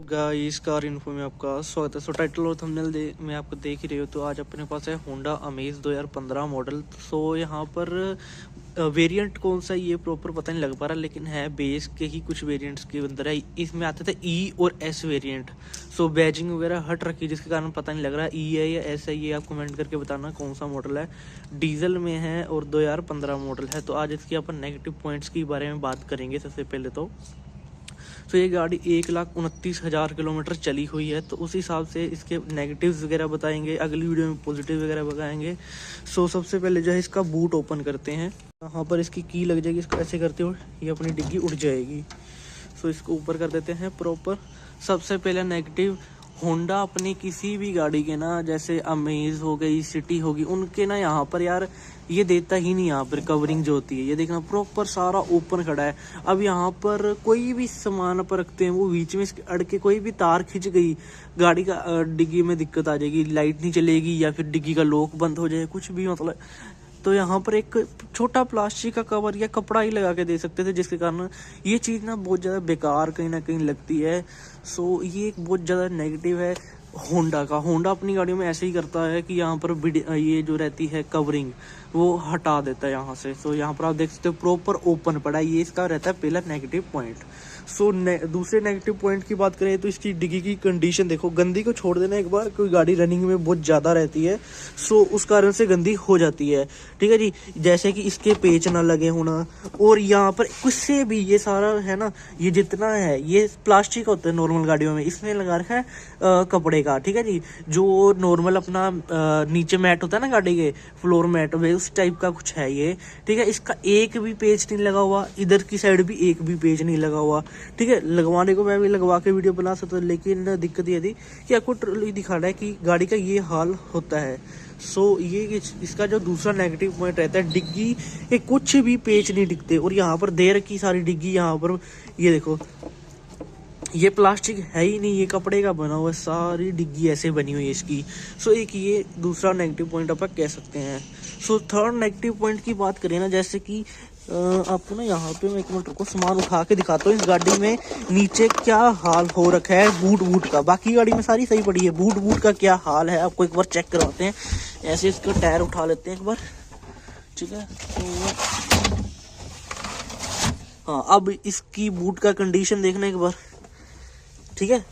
Guys car info में आपका स्वागत है। सो टाइटल और थंबनेल में आपको देख ही रहे हो। तो आज अपने पास है होंडा अमेज 2015 मॉडल। सो यहाँ पर वेरिएंट कौन सा ये प्रॉपर पता नहीं लग पा रहा, लेकिन है बेस के ही कुछ वेरिएंट्स के अंदर है। इसमें आते थे ई और एस वेरिएंट। सो बैजिंग वगैरह हट रखी, जिसके कारण पता नहीं लग रहा ई है या एस है। ये आप कमेंट करके बताना कौन सा मॉडल है। डीजल में है और 2015 मॉडल है। तो आज इसकी अपन नेगेटिव पॉइंट्स के बारे में बात करेंगे। सबसे पहले तो ये गाड़ी 1,29,000 किलोमीटर चली हुई है, तो उस हिसाब से इसके नेगेटिव्स वगैरह बताएंगे। अगली वीडियो में पॉजिटिव वगैरह बताएंगे। सबसे पहले जो है इसका बूट ओपन करते हैं। यहाँ पर इसकी की लग जाएगी, इसको ऐसे करते हुए ये अपनी डिग्गी उड़ जाएगी। इसको ऊपर कर देते हैं प्रॉपर। सबसे पहले नेगेटिव, होंडा अपनी किसी भी गाड़ी के ना, जैसे अमेज हो गई, सिटी होगी, उनके ना यहाँ पर यार ये देता ही नहीं। यहाँ पर कवरिंग जो होती है, ये देखना प्रॉपर सारा ओपन खड़ा है। अब यहाँ पर कोई भी सामान पर रखते हैं, वो बीच में इसके अड़ के कोई भी तार खिंच गई, गाड़ी का डिग्गी में दिक्कत आ जाएगी, लाइट नहीं चलेगी या फिर डिग्गी का लॉक बंद हो जाए, कुछ भी मतलब। तो यहाँ पर एक छोटा प्लास्टिक का कवर या कपड़ा ही लगा के दे सकते थे, जिसके कारण ये चीज़ ना बहुत ज़्यादा बेकार कहीं ना कहीं लगती है। ये एक बहुत ज़्यादा नेगेटिव है होंडा का। होंडा अपनी गाड़ियों में ऐसे ही करता है कि यहाँ पर ये जो रहती है कवरिंग, वो हटा देता है यहाँ से। यहाँ पर आप देख सकते हो प्रॉपर ओपन पड़ा है। ये इसका रहता है पहला नेगेटिव पॉइंट। दूसरे नेगेटिव पॉइंट की बात करें तो इसकी डिग्गी की कंडीशन देखो। गंदी को छोड़ देना एक बार, कोई गाड़ी रनिंग में बहुत ज़्यादा रहती है, उस कारण से गंदी हो जाती है। ठीक है जी, जैसे कि इसके पेच ना लगे होना, और यहाँ पर कुछ से भी ये सारा है ना, ये जितना है ये प्लास्टिक होता है नॉर्मल गाड़ियों में, इसमें लगा रखा है कपड़े का। ठीक है जी, जो नॉर्मल अपना नीचे मैट होता है ना गाड़ी के, फ्लोर मैट, उस टाइप का कुछ है ये। ठीक है, इसका एक भी पेज नहीं लगा हुआ, इधर की साइड भी एक भी पेज नहीं लगा हुआ। ठीक है, लगवाने को मैं भी लगवा के वीडियो बना सकता हूँ, लेकिन दिक्कत ये थी कि आपको ट्रॉली दिखाना है कि गाड़ी का ये हाल होता है। ये इसका जो दूसरा नेगेटिव पॉइंट रहता है, डिग्गी के कुछ भी पेच नहीं दिखते। और यहाँ पर दे रखी सारी डिग्गी, यहाँ पर ये देखो, ये प्लास्टिक है ही नहीं, ये कपड़े का बना हुआ है, सारी डिग्गी ऐसे बनी हुई है इसकी। एक ये दूसरा नेगेटिव पॉइंट आप कह सकते हैं। थर्ड नेगेटिव पॉइंट की बात करें ना, जैसे कि आपको ना यहाँ पे मैं एक मिनट रुको, सामान उठा के दिखाता हूँ इस गाड़ी में नीचे क्या हाल हो रखा है बूट का। बाकी गाड़ी में सारी सही पड़ी है, बूट का क्या हाल है आपको एक बार चेक करवाते हैं। ऐसे इसका टायर उठा लेते हैं एक बार। ठीक है, हाँ, अब इसकी बूट का कंडीशन देखना एक बार। ठीक है,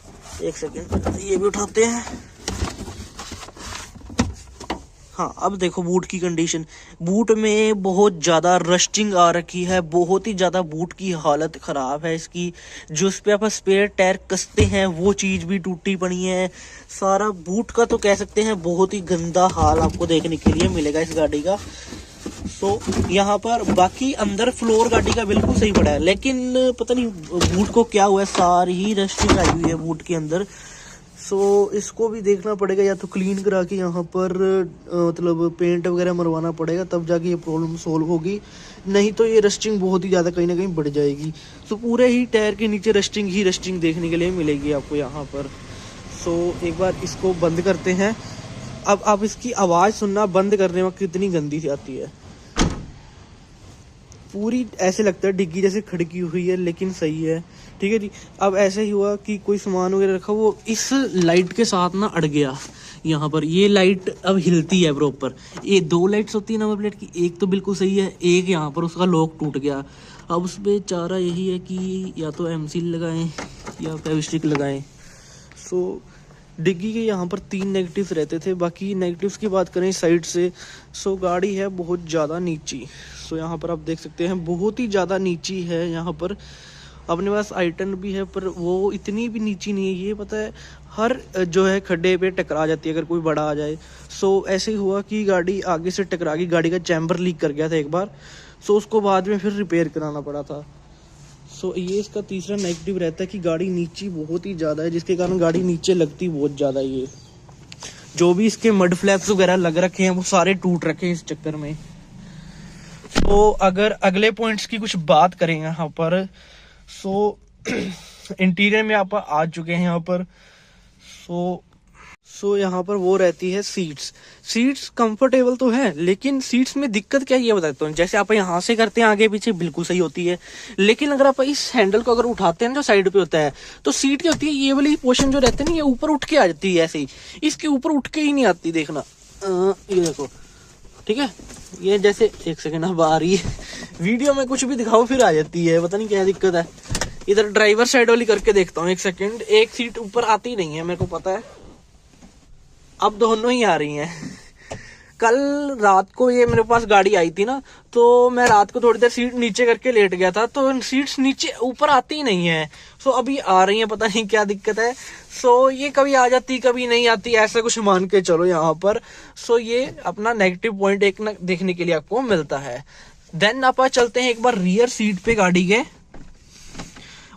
एक सेकेंड, ये भी उठाते हैं। हाँ, अब देखो बूट की कंडीशन। बूट में बहुत ज़्यादा रस्टिंग आ रखी है, बहुत ही ज़्यादा बूट की हालत ख़राब है इसकी। जो इस पे आप स्पेयर टायर कसते हैं वो चीज़ भी टूटी पड़ी है। सारा बूट का तो कह सकते हैं बहुत ही गंदा हाल आपको देखने के लिए मिलेगा इस गाड़ी का। यहाँ पर बाकी अंदर फ्लोर गाड़ी का बिल्कुल सही पड़ा है, लेकिन पता नहीं बूट को क्या हुआ है, सारी ही रस्टिंग आई हुई है बूट के अंदर। इसको भी देखना पड़ेगा, या तो क्लीन करा के यहाँ पर मतलब पेंट वगैरह मरवाना पड़ेगा, तब जाके ये प्रॉब्लम सोल्व होगी। नहीं तो ये रस्टिंग बहुत ही ज़्यादा कहीं ना कहीं बढ़ जाएगी। पूरे ही टायर के नीचे रस्टिंग देखने के लिए मिलेगी आपको यहाँ पर। एक बार इसको बंद करते हैं। अब आप इसकी आवाज़ सुनना, बंद करने में कितनी गंदी सी आती है। पूरी ऐसे लगता है डिग्गी जैसे खड़की हुई है, लेकिन सही है। ठीक है जी, अब ऐसे ही हुआ कि कोई सामान वगैरह रखा, वो इस लाइट के साथ ना अड़ गया। यहाँ पर ये लाइट अब हिलती है प्रॉपर। ये दो लाइट्स होती है नंबर प्लेट की, एक तो बिल्कुल सही है, एक यहाँ पर उसका लॉक टूट गया। अब उस पर चारा यही है कि या तो एमसील लगाएं या फेविस्टिक लगाएं। डिग्गी के यहाँ पर 3 नेगेटिव्स रहते थे। बाकी नेगेटिव्स की बात करें साइड से, गाड़ी है बहुत ज़्यादा नीची। यहाँ पर आप देख सकते हैं बहुत ही ज़्यादा नीची है। यहाँ पर अपने पास I10 भी है, पर वो इतनी भी नीची नहीं है। ये पता है हर जो है खड्डे पे टकरा जाती है अगर कोई बड़ा आ जाए। ऐसे ही हुआ कि गाड़ी आगे से टकरा गई, गाड़ी का चैम्बर लीक कर गया था एक बार। उसको बाद में फिर रिपेयर कराना पड़ा था। ये इसका तीसरा नेगेटिव रहता है कि गाड़ी नीची बहुत ही ज़्यादा है, जिसके कारण गाड़ी नीचे लगती बहुत ज़्यादा। ये जो भी इसके मड फ्लैप्स वगैरह लग रखे हैं वो सारे टूट रखे हैं इस चक्कर में। अगर अगले पॉइंट्स की कुछ बात करें यहाँ पर, इंटीरियर में आप आ चुके हैं यहाँ पर। सो यहाँ पर वो रहती है सीट्स कंफर्टेबल तो है, लेकिन सीट्स में दिक्कत क्या है ये बताता हूँ। जैसे आप यहाँ से करते हैं आगे पीछे बिल्कुल सही होती है, लेकिन अगर आप इस हैंडल को अगर उठाते हैं ना जो साइड पे होता है, तो सीट क्या होती है, ये वाली पोर्शन जो रहती है ना ये ऊपर उठ के आ जाती है ऐसे ही, इसके ऊपर उठ के ही नहीं आती। देखना ये देखो, ठीक है, ये जैसे एक सेकेंड अब आ रही है, वीडियो में कुछ भी दिखाओ फिर आ जाती है, पता नहीं क्या दिक्कत है। इधर ड्राइवर साइड वाली करके देखता हूँ, एक सेकेंड, एक सीट ऊपर आती नहीं है मेरे को पता है, अब दोनों ही आ रही हैं। कल रात को ये मेरे पास गाड़ी आई थी ना, तो मैं रात को थोड़ी देर सीट नीचे करके लेट गया था, तो सीट्स नीचे ऊपर आती ही नहीं है। सो अभी आ रही है, पता नहीं क्या दिक्कत है। सो ये कभी आ जाती कभी नहीं आती, ऐसा कुछ मान के चलो यहाँ पर। सो ये अपना नेगेटिव पॉइंट एक ना देखने के लिए आपको मिलता है। देन आप चलते हैं एक बार रियर सीट पे गाड़ी के।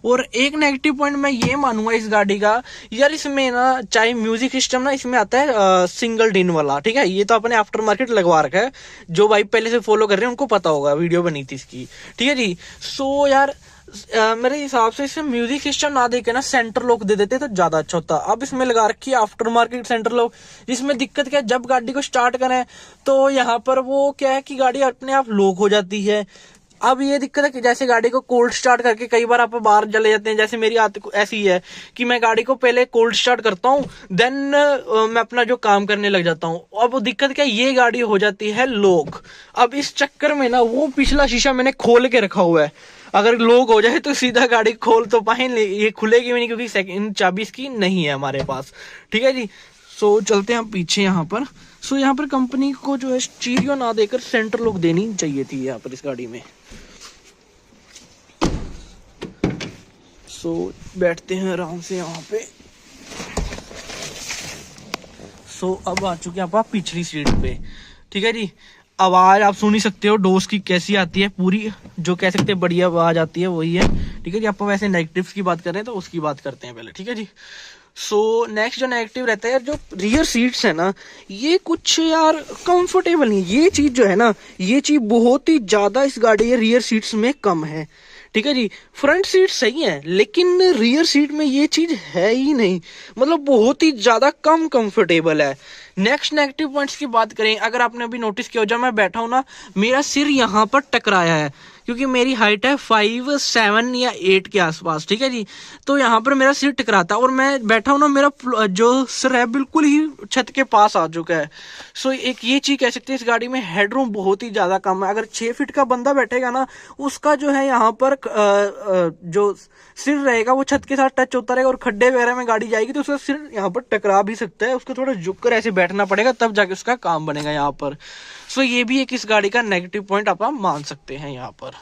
और एक नेगेटिव पॉइंट मैं ये मानूंगा इस गाड़ी का, यार इसमें ना चाहे म्यूजिक सिस्टम ना इसमें आता है सिंगल डिन वाला, ठीक है, ये तो अपने आफ्टर मार्केट लगवा रखा है, जो भाई पहले से फॉलो कर रहे हैं उनको पता होगा, वीडियो बनी थी इसकी, ठीक है जी। सो यार मेरे हिसाब से इसमें म्यूजिक सिस्टम ना देके ना सेंटर लॉक दे देते तो ज्यादा अच्छा होता। अब इसमें लगा रखी है आफ्टर मार्केट सेंटर लॉक, जिसमें दिक्कत क्या है, जब गाड़ी को स्टार्ट करें तो यहाँ पर वो क्या है कि गाड़ी अपने आप लॉक हो जाती है। अब ये दिक्कत है कि जैसे गाड़ी को कोल्ड स्टार्ट करके कई बार आप बाहर चले जाते हैं, जैसे मेरी आदत ऐसी है कि मैं गाड़ी को पहले कोल्ड स्टार्ट करता हूँ, देन मैं अपना जो काम करने लग जाता हूँ। अब वो दिक्कत क्या है, ये गाड़ी हो जाती है लॉक। अब इस चक्कर में ना वो पिछला शीशा मैंने खोल के रखा हुआ है, अगर लॉक हो जाए तो सीधा गाड़ी खोल तो पाए, ये खुलेगी भी नहीं क्योंकि सेकंड चाबी इसकी नहीं है हमारे पास, ठीक है जी। सो चलते हैं पीछे यहाँ पर। सो यहाँ पर कंपनी को जो है स्टीरियो ना देकर सेंटर लॉक देनी चाहिए थी यहाँ पर इस गाड़ी में। सो बैठते हैं आराम से यहाँ पे। सो अब आ चुके हैं आप पिछली सीट पे, ठीक है जी। आवाज आप सुन ही सकते हो डोर्स की कैसी आती है, पूरी जो कह सकते हैं बढ़िया आवाज आती है वही है, ठीक है जी। आप वैसे नेगेटिव्स की बात कर रहे हैं तो उसकी बात करते हैं पहले, ठीक है जी। सो नेक्स्ट जो नेगेटिव रहता है यार, जो रियर सीट्स है ना ये कुछ यार कंफर्टेबल नहीं, ये चीज जो है ना ये चीज बहुत ही ज्यादा इस गाड़ी के रियर सीट्स में कम है, ठीक है जी। फ्रंट सीट सही है लेकिन रियर सीट में ये चीज है ही नहीं, मतलब बहुत ही ज्यादा कम कंफर्टेबल है। नेक्स्ट नेगेटिव पॉइंट्स की बात करें, अगर आपने अभी नोटिस किया, जब मैं बैठा हूं ना मेरा सिर यहाँ पर टकराया है, क्योंकि मेरी हाइट है 5'7" या 8 के आसपास, ठीक है जी। तो यहाँ पर मेरा सिर टकराता है और मैं बैठा हूँ ना, मेरा जो सिर है बिल्कुल ही छत के पास आ चुका है। सो एक ये चीज कह सकते हैं, इस गाड़ी में हेडरूम बहुत ही ज्यादा कम है। अगर 6 फीट का बंदा बैठेगा ना, उसका जो है यहाँ पर जो सिर रहेगा वो छत के साथ टच होता रहेगा, और खड्डे वगैरह में गाड़ी जाएगी तो उसका सिर यहाँ पर टकरा भी सकता है, उसको थोड़ा झुक कर ऐसे बैठना पड़ेगा तब जाके उसका काम बनेगा यहाँ पर। सो ये भी एक इस गाड़ी का नेगेटिव पॉइंट आप मान सकते हैं यहाँ पर।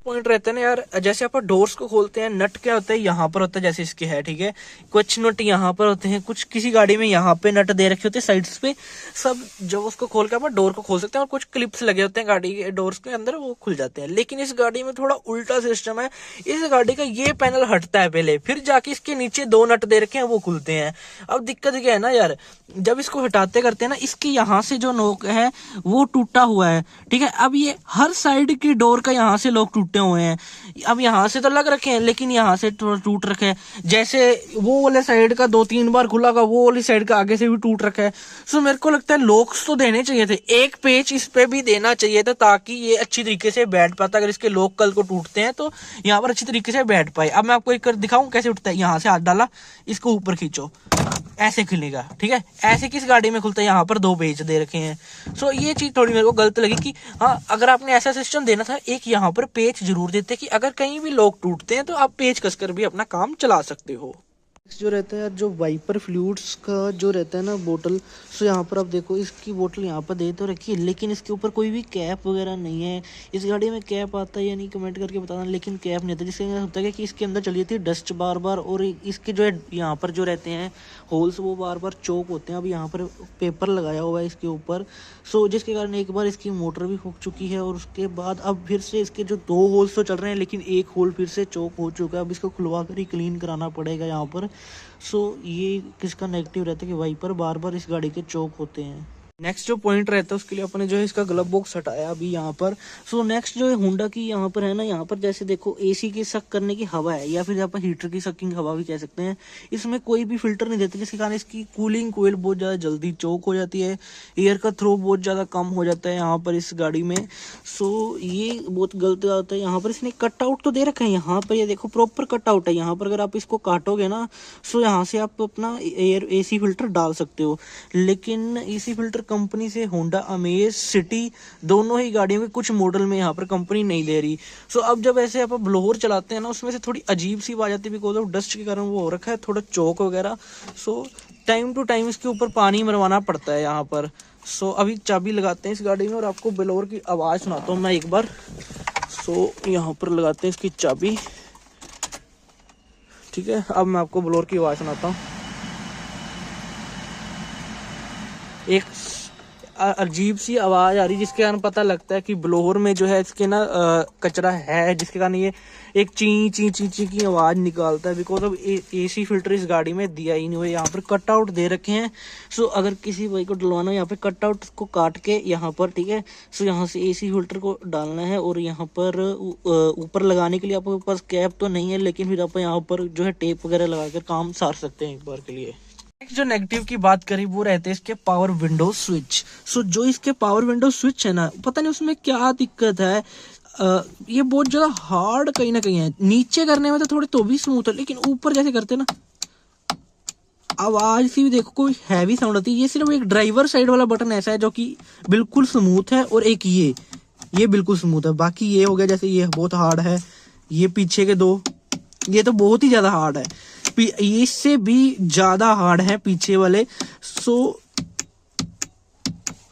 पॉइंट रहता है ना यार, जैसे आप डोर्स को खोलते हैं, नट क्या होता है यहाँ पर होता है, जैसे इसके है, ठीक है, कुछ नट यहाँ पर होते हैं, कुछ किसी गाड़ी में यहाँ पे नट दे रखे होते हैं साइड्स पे, सब जब उसको खोल के आप डोर को खोल सकते हैं, और कुछ क्लिप्स लगे होते हैं गाड़ी के डोर्स के अंदर, वो खुल जाते हैं। लेकिन इस गाड़ी में थोड़ा उल्टा सिस्टम है, इस गाड़ी का ये पैनल हटता है पहले, फिर जाके इसके नीचे 2 नट दे रखे हैं वो खुलते हैं। अब दिक्कत क्या है ना यार, जब इसको हटाते करते हैं ना, इसकी यहाँ से जो नोक है वो टूटा हुआ है, ठीक है। अब ये हर साइड की डोर का यहाँ से लोग टूटे हुए हैं, अब यहाँ से तो लग रखे हैं लेकिन यहाँ से टूट रखे हैं, जैसे वो वाले साइड का 2-3 बार खुला का, वो वाली साइड का आगे से भी टूट रखा है। सो मेरे को लगता है लॉक्स तो देने चाहिए थे, एक पेच इस पे भी देना चाहिए था ताकि ये अच्छी तरीके से बैठ पाता। अगर इसके लॉक कल को टूटते हैं तो यहाँ पर अच्छी तरीके से बैठ पाए। अब मैं आपको एक दिखाऊं कैसे उठता है, यहाँ से हाथ डाला, इसको ऊपर खींचो, ऐसे खुलेगा, ठीक है। ऐसे किस गाड़ी में खुलता है, यहाँ पर 2 पेच दे रखे हैं। सो ये चीज थोड़ी मेरे को गलत लगी कि हाँ, अगर आपने ऐसा सिस्टम देना था, एक यहाँ पर पेच जरूर देते कि अगर कहीं भी लॉक टूटते हैं तो आप पेच कसकर भी अपना काम चला सकते हो। जो रहता है यार, जो वाइपर फ्लूइड्स का जो रहता है ना बोतल, सो यहाँ पर आप देखो इसकी बोतल यहाँ पर दे तो रखी है, लेकिन इसके ऊपर कोई भी कैप वगैरह नहीं है। इस गाड़ी में कैप आता है या नहीं कमेंट करके बताना, लेकिन कैप नहीं आता, जिसके अंदर होता है कि इसके अंदर चली जाती है डस्ट बार बार, और इसके जो है यहाँ पर जो रहते हैं होल्स वो बार बार चोक होते हैं। अब यहाँ पर पेपर लगाया हुआ है इसके ऊपर, सो जिसके कारण एक बार इसकी मोटर भी फूक चुकी है, और उसके बाद अब फिर से इसके जो 2 होल्स तो चल रहे हैं लेकिन एक होल फिर से चोक हो चुका है। अब इसको खुलवा कर ही क्लीन कराना पड़ेगा यहाँ पर। सो ये किसका नेगेटिव रहता है कि वाइपर बार बार इस गाड़ी के चोक होते हैं। नेक्स्ट जो पॉइंट रहता है उसके लिए अपने जो है इसका ग्लव बॉक्स हटाया अभी यहाँ पर। सो नेक्स्ट जो है होंडा की यहाँ पर है ना, यहाँ पर जैसे देखो एसी की सक करने की हवा है या फिर यहाँ पर हीटर की सकिंग हवा भी कह सकते हैं, इसमें कोई भी फिल्टर नहीं देते, जिसके कारण इसकी कूलिंग कोयल बहुत ज़्यादा जल्दी चोक हो जाती है, एयर का थ्रो बहुत ज़्यादा कम हो जाता है यहाँ पर इस गाड़ी में। सो ये बहुत गलत आता है। यहाँ पर इसने कट आउट तो दे रखा है, यहाँ पर ये देखो प्रॉपर कट आउट है, यहाँ पर अगर आप इसको काटोगे ना सो यहाँ से आप अपना एयर एसी फिल्टर डाल सकते हो। लेकिन एसी फिल्टर कंपनी से होंडा अमेज सिटी दोनों ही गाड़ियों के कुछ मॉडल में यहाँ पर कंपनी नहीं दे रही। सो अब जब ऐसे आप ब्लोअर चलाते हैं ना उसमें से थोड़ी अजीब सी आवाज आती है, बिकॉज ऑफ डस्ट के कारण वो हो रखा है थोड़ा चौक वगैरह। सो टाइम टू टाइम इसके ऊपर पानी मरवाना पड़ता है यहाँ पर। सो अभी चाबी लगाते हैं इस गाड़ी में और आपको ब्लोअर की आवाज़ सुनाता हूँ मैं एक बार। सो यहाँ पर लगाते हैं इसकी चाबी, ठीक है। अब मैं आपको ब्लोअर की आवाज़ सुनाता हूँ। एक अजीब सी आवाज आ रही जिसके कारण पता लगता है कि ब्लोअर में जो है इसके ना कचरा है, जिसके कारण ये एक ची ची ची ची की आवाज निकालता है, बिकॉज ऑफ एसी फिल्टर इस गाड़ी में दिया ही नहीं हुआ। यहाँ पर कट आउट दे रखे हैं। सो अगर किसी भाई को डलवाना हो यहाँ पे कट आउट को काट के यहाँ पर, ठीक है। सो यहाँ से एसी फिल्टर को डालना है और यहाँ पर ऊपर लगाने के लिए आपके पास कैप तो नहीं है, लेकिन फिर आप यहाँ पर जो है टेप वगैरह लगाकर काम सार सकते हैं एक बार के लिए। जो नेगेटिव की बात करी वो रहते हैं इसके पावर विंडो स्विच। सो जो इसके पावर विंडो स्विच है ना, पता नहीं उसमें क्या दिक्कत है, ये बहुत ज्यादा हार्ड कहीं ना कहीं है। नीचे करने में तो थोड़े तो भी स्मूथ है, लेकिन ऊपर जैसे करते ना आवाज सी भी देखो कोई हैवी साउंड आती है। ये सिर्फ एक ड्राइवर साइड वाला बटन ऐसा है जो कि बिल्कुल स्मूथ है, और एक ये बिल्कुल स्मूथ है। बाकी ये हो गया जैसे ये बहुत हार्ड है, ये पीछे के दो ये तो बहुत ही ज्यादा हार्ड है, इससे भी ज्यादा हार्ड है पीछे वाले। सो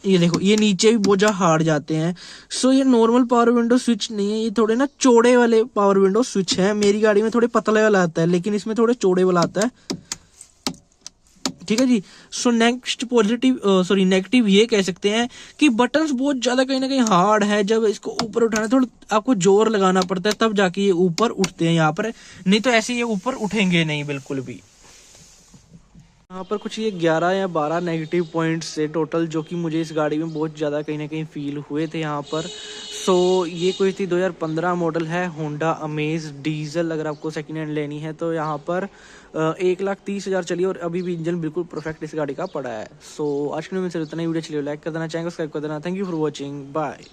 ये देखो ये नीचे भी बहुत ज्यादा हार्ड जाते हैं। सो ये नॉर्मल पावर विंडो स्विच नहीं है, ये थोड़े ना चौड़े वाले पावर विंडो स्विच है। मेरी गाड़ी में थोड़े पतले वाला आता है, लेकिन इसमें थोड़े चौड़े वाला आता है, ठीक है जी। सो नेक्स्ट नेगेटिव ये कह सकते हैं कि बटन्स बहुत ज्यादा कहीं ना कहीं हार्ड है। जब इसको ऊपर उठाना थोड़ा आपको जोर लगाना पड़ता है, तब जाके ये ऊपर उठते हैं यहाँ पर, नहीं तो ऐसे ये ऊपर उठेंगे नहीं बिल्कुल भी। यहाँ पर कुछ ये 11 या 12 नेगेटिव पॉइंट्स थे टोटल, जो कि मुझे इस गाड़ी में बहुत ज़्यादा कहीं ना कहीं फील हुए थे यहाँ पर। सो ये कोई थी 2015 मॉडल है होंडा अमेज डीजल। अगर आपको सेकेंड हैंड लेनी है तो यहाँ पर 1,30,000 चली, और अभी भी इंजन बिल्कुल परफेक्ट इस गाड़ी का पड़ा है। सो आज के वीडियो में सिर्फ इतना ही। वीडियो चलिए लाइक कर देना, चैनल सब्सक्राइब कर देना। Thank you for watching, bye.